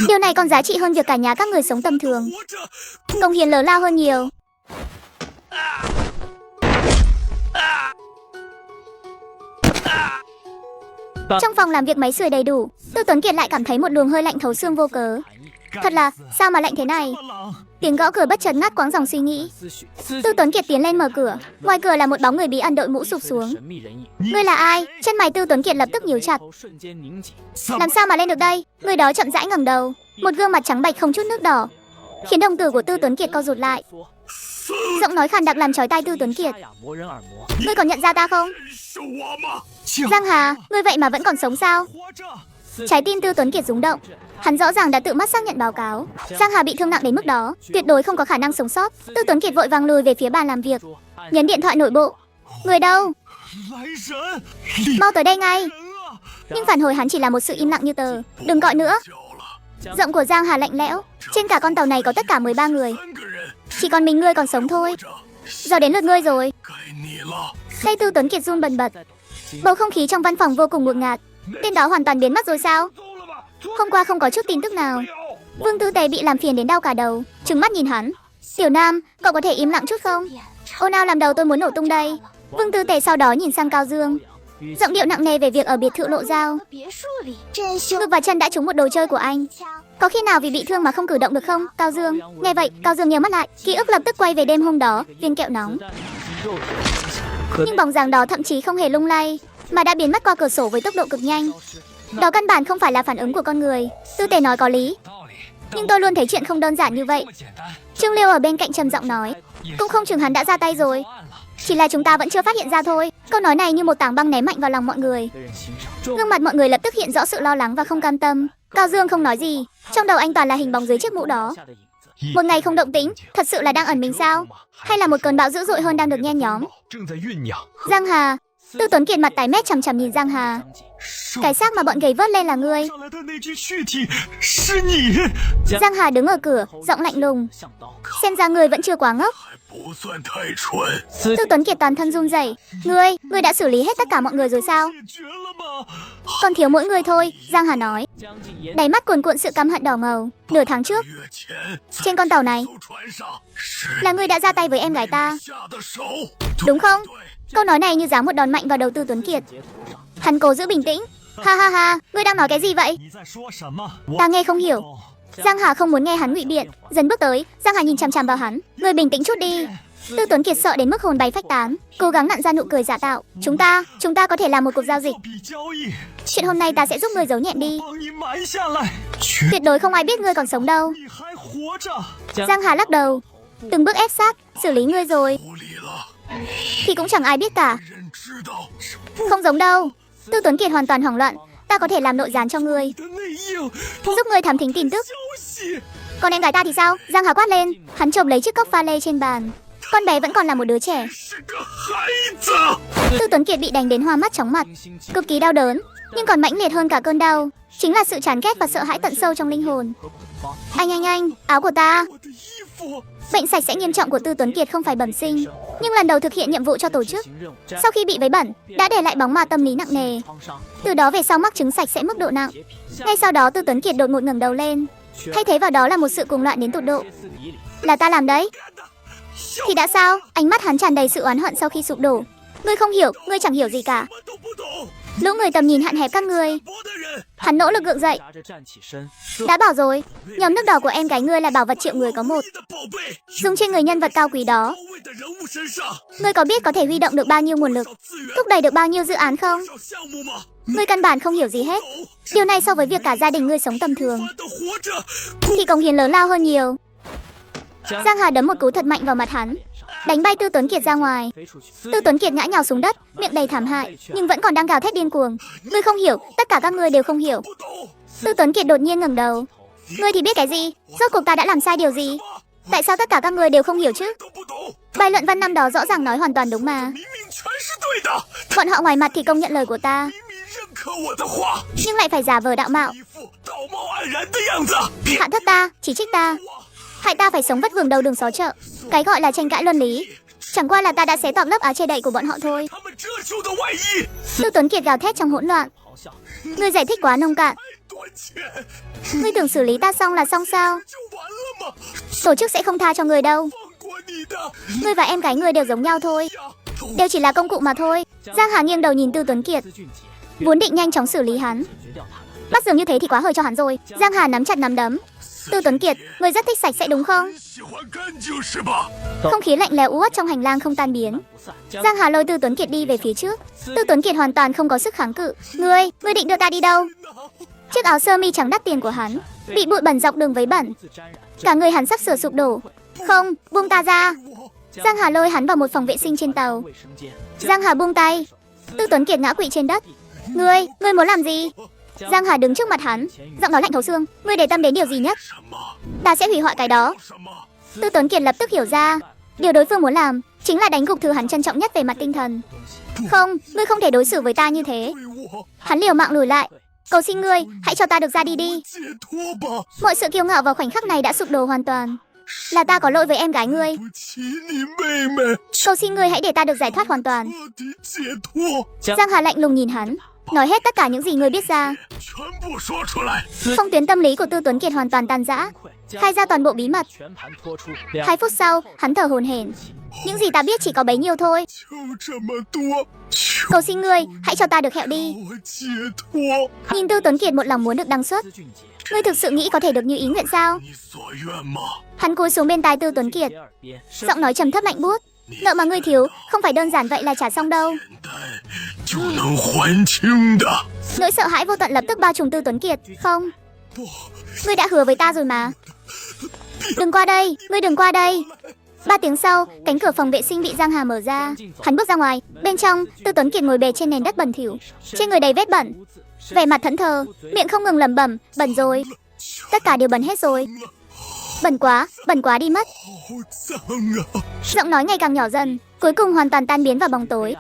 Điều này còn giá trị hơn việc cả nhà các người sống tầm thường. Công hiến lớn lao hơn nhiều. Trong phòng làm việc máy sưởi đầy đủ, Tư Tuấn Kiệt lại cảm thấy một luồng hơi lạnh thấu xương vô cớ. Thật là, sao mà lạnh thế này? Tiếng gõ cửa bất chợt ngắt quãng dòng suy nghĩ. Tư Tuấn Kiệt tiến lên mở cửa. Ngoài cửa là một bóng người bí ẩn đội mũ sụp xuống. Ngươi là ai? Chân mày Tư Tuấn Kiệt lập tức nhíu chặt. Làm sao mà lên được đây? Người đó chậm rãi ngẩng đầu, một gương mặt trắng bệch không chút nước đỏ, khiến đồng tử của Tư Tuấn Kiệt co rụt lại. Giọng nói khàn đặc làm chói tai Tư Tuấn Kiệt. Ngươi còn nhận ra ta không? Giang Hà, ngươi vậy mà vẫn còn sống sao? Trái tim Tư Tuấn Kiệt rung động. Hắn rõ ràng đã tự mắt xác nhận báo cáo. Giang Hà bị thương nặng đến mức đó, tuyệt đối không có khả năng sống sót. Tư Tuấn Kiệt vội vàng lùi về phía bàn làm việc, nhấn điện thoại nội bộ. Người đâu? Mau tới đây ngay. Nhưng phản hồi hắn chỉ là một sự im lặng như tờ. Đừng gọi nữa. Giọng của Giang Hà lạnh lẽo. Trên cả con tàu này có tất cả 13 người, chỉ còn mình ngươi còn sống thôi. Giờ đến lượt ngươi rồi. Tay Tư Tuấn Kiệt run bần bật. Bầu không khí trong văn phòng vô cùng ngột ngạt. Tên đó hoàn toàn biến mất rồi sao? Hôm qua không có chút tin tức nào. Vương Tư Tề bị làm phiền đến đau cả đầu, trừng mắt nhìn hắn. Tiểu Nam, cậu có thể im lặng chút không? Ồn ào làm đầu tôi muốn nổ tung đây. Vương Tư Tề sau đó nhìn sang Cao Dương, giọng điệu nặng nề về việc ở biệt thự Lộ Giao. Ngực và chân đã trúng một đồ chơi của anh. Có khi nào vì bị thương mà không cử động được không, Cao Dương? Nghe vậy, Cao Dương nhớ mắt lại, ký ức lập tức quay về đêm hôm đó, viên kẹo nóng. Nhưng bóng dáng đó thậm chí không hề lung lay, mà đã biến mất qua cửa sổ với tốc độ cực nhanh. Đó căn bản không phải là phản ứng của con người. Tư Tề nói có lý. Nhưng tôi luôn thấy chuyện không đơn giản như vậy. Trương Liêu ở bên cạnh trầm giọng nói. Cũng không chừng hắn đã ra tay rồi, chỉ là chúng ta vẫn chưa phát hiện ra thôi. Câu nói này như một tảng băng ném mạnh vào lòng mọi người. Gương mặt mọi người lập tức hiện rõ sự lo lắng và không cam tâm. Cao Dương không nói gì, trong đầu anh toàn là hình bóng dưới chiếc mũ đó. Một ngày không động tĩnh, thật sự là đang ẩn mình sao? Hay là một cơn bão dữ dội hơn đang được nhen nhóm? Giang Hà. Tư Tuấn Kiệt mặt tái mét chằm chằm nhìn Giang Hà. Cái xác mà bọn gầy vớt lên là ngươi. Giang Hà đứng ở cửa, giọng lạnh lùng. Xem ra ngươi vẫn chưa quá ngốc. Tư Tuấn Kiệt toàn thân run rẩy. Ngươi đã xử lý hết tất cả mọi người rồi sao? Còn thiếu mỗi người thôi, Giang Hà nói. Đáy mắt cuồn cuộn sự căm hận đỏ ngầu. Nửa tháng trước, trên con tàu này, là ngươi đã ra tay với em gái ta, đúng không? Câu nói này như giáng một đòn mạnh vào đầu Tư Tuấn Kiệt. Hắn cố giữ bình tĩnh. Ha ha ha, ngươi đang nói cái gì vậy? Ta nghe không hiểu. Giang Hà không muốn nghe hắn ngụy biện, dần bước tới. Giang Hà nhìn chằm chằm vào hắn. Ngươi bình tĩnh chút đi. Tư Tuấn Kiệt sợ đến mức hồn bay phách tán, cố gắng nặn ra nụ cười giả tạo. Chúng ta có thể làm một cuộc giao dịch. Chuyện hôm nay ta sẽ giúp ngươi giấu nhẹm đi. Tuyệt đối không ai biết ngươi còn sống đâu. Giang Hà lắc đầu. Từng bước ép sát, xử lý ngươi rồi thì cũng chẳng ai biết cả. Không giống đâu. Tư Tuấn Kiệt hoàn toàn hoảng loạn. Ta có thể làm nội gián cho ngươi, giúp ngươi thám thính tin tức. Còn em gái ta thì sao? Giang Hà quát lên. Hắn chộp lấy chiếc cốc pha lê trên bàn. Con bé vẫn còn là một đứa trẻ. Tư Tuấn Kiệt bị đánh đến hoa mắt chóng mặt, cực kỳ đau đớn. Nhưng còn mãnh liệt hơn cả cơn đau chính là sự chán ghét và sợ hãi tận sâu trong linh hồn. Anh, áo của ta. Bệnh sạch sẽ nghiêm trọng của Tư Tuấn Kiệt không phải bẩm sinh, nhưng lần đầu thực hiện nhiệm vụ cho tổ chức, sau khi bị vấy bẩn, đã để lại bóng ma tâm lý nặng nề. Từ đó về sau mắc chứng sạch sẽ mức độ nặng. Ngay sau đó Tư Tuấn Kiệt đột ngột ngẩng đầu lên, thay thế vào đó là một sự cuồng loạn đến tột độ. Là ta làm đấy. Thì đã sao? Ánh mắt hắn tràn đầy sự oán hận sau khi sụp đổ. Ngươi không hiểu, ngươi chẳng hiểu gì cả. Lũ người tầm nhìn hạn hẹp các ngươi. Hắn nỗ lực gượng dậy. Đã bảo rồi, nhóm nước đỏ của em gái ngươi là bảo vật triệu người có một. Dùng trên người nhân vật cao quý đó, ngươi có biết có thể huy động được bao nhiêu nguồn lực, thúc đẩy được bao nhiêu dự án không? Ngươi căn bản không hiểu gì hết. Điều này so với việc cả gia đình ngươi sống tầm thường thì cống hiến lớn lao hơn nhiều. Giang Hà đấm một cú thật mạnh vào mặt hắn, đánh bay Tư Tuấn Kiệt ra ngoài. Tư Tuấn Kiệt ngã nhào xuống đất, miệng đầy thảm hại, nhưng vẫn còn đang gào thét điên cuồng. Ngươi không hiểu, tất cả các ngươi đều không hiểu. Tư Tuấn Kiệt đột nhiên ngẩng đầu. Ngươi thì biết cái gì? Rốt cuộc ta đã làm sai điều gì? Tại sao tất cả các ngươi đều không hiểu chứ? Bài luận văn năm đó rõ ràng nói hoàn toàn đúng mà. Bọn họ ngoài mặt thì công nhận lời của ta, nhưng lại phải giả vờ đạo mạo, hạ thấp ta, chỉ trích ta, hại ta phải sống vất vưởng đầu đường xó chợ. Cái gọi là tranh cãi luân lý, chẳng qua là ta đã xé toạc lớp áo che đậy của bọn họ thôi. Tư Tuấn Kiệt gào thét trong hỗn loạn. Ngươi giải thích quá nông cạn. Ngươi tưởng xử lý ta xong là xong sao? Tổ chức sẽ không tha cho người đâu. Ngươi và em gái ngươi đều giống nhau thôi. Đều chỉ là công cụ mà thôi. Giang Hà nghiêng đầu nhìn Tư Tuấn Kiệt, vốn định nhanh chóng xử lý hắn. Bắt giường như thế thì quá hời cho hắn rồi. Giang Hà nắm chặt nắm đấm. Tư Tuấn Kiệt, ngươi rất thích sạch sẽ đúng không? Không khí lạnh lẽo uất trong hành lang không tan biến. Giang Hà lôi Tư Tuấn Kiệt đi về phía trước. Tư Tuấn Kiệt hoàn toàn không có sức kháng cự. Ngươi định đưa ta đi đâu? Chiếc áo sơ mi trắng đắt tiền của hắn bị bụi bẩn dọc đường váy bẩn, cả người hắn sắp sửa sụp đổ. Không, buông ta ra. Giang Hà lôi hắn vào một phòng vệ sinh trên tàu. Giang Hà buông tay. Tư Tuấn Kiệt ngã quỵ trên đất. Ngươi muốn làm gì? Giang Hà đứng trước mặt hắn, giọng nói lạnh thấu xương. Ngươi để tâm đến điều gì nhất? Ta sẽ hủy hoại cái đó. Tư Tuấn Kiệt lập tức hiểu ra, điều đối phương muốn làm chính là đánh gục thứ hắn trân trọng nhất về mặt tinh thần. Không, ngươi không thể đối xử với ta như thế. Hắn liều mạng lùi lại. Cầu xin ngươi, hãy cho ta được ra đi. Mọi sự kiêu ngạo vào khoảnh khắc này đã sụp đổ hoàn toàn. Là ta có lỗi với em gái ngươi. Cầu xin ngươi hãy để ta được giải thoát hoàn toàn. Giang Hà lạnh lùng nhìn hắn, nói hết tất cả những gì ngươi biết ra. Phong tuyến tâm lý của Tư Tuấn Kiệt hoàn toàn tan rã, khai ra toàn bộ bí mật. 2 phút sau, hắn thở hổn hển. Những gì ta biết chỉ có bấy nhiêu thôi. Cầu xin ngươi, hãy cho ta được hẹo đi. Nhìn Tư Tuấn Kiệt một lòng muốn được đăng xuất. Ngươi thực sự nghĩ có thể được như ý nguyện sao? Hắn cúi xuống bên tai Tư Tuấn Kiệt, giọng nói trầm thấp lạnh buốt. Nợ mà ngươi thiếu không phải đơn giản vậy là trả xong đâu. Nỗi sợ hãi vô tận lập tức bao trùm Tư Tuấn Kiệt. Không, ngươi đã hứa với ta rồi mà. Đừng qua đây, ngươi đừng qua đây. 3 tiếng sau, cánh cửa phòng vệ sinh bị Giang Hà mở ra. Hắn bước ra ngoài. Bên trong, Tư Tuấn Kiệt ngồi bệt trên nền đất bẩn thỉu, trên người đầy vết bẩn, vẻ mặt thẫn thờ, miệng không ngừng lẩm bẩm, bẩn rồi. Tất cả đều bẩn hết rồi. Bẩn quá đi mất. Giọng nói ngày càng nhỏ dần, cuối cùng hoàn toàn tan biến vào bóng tối.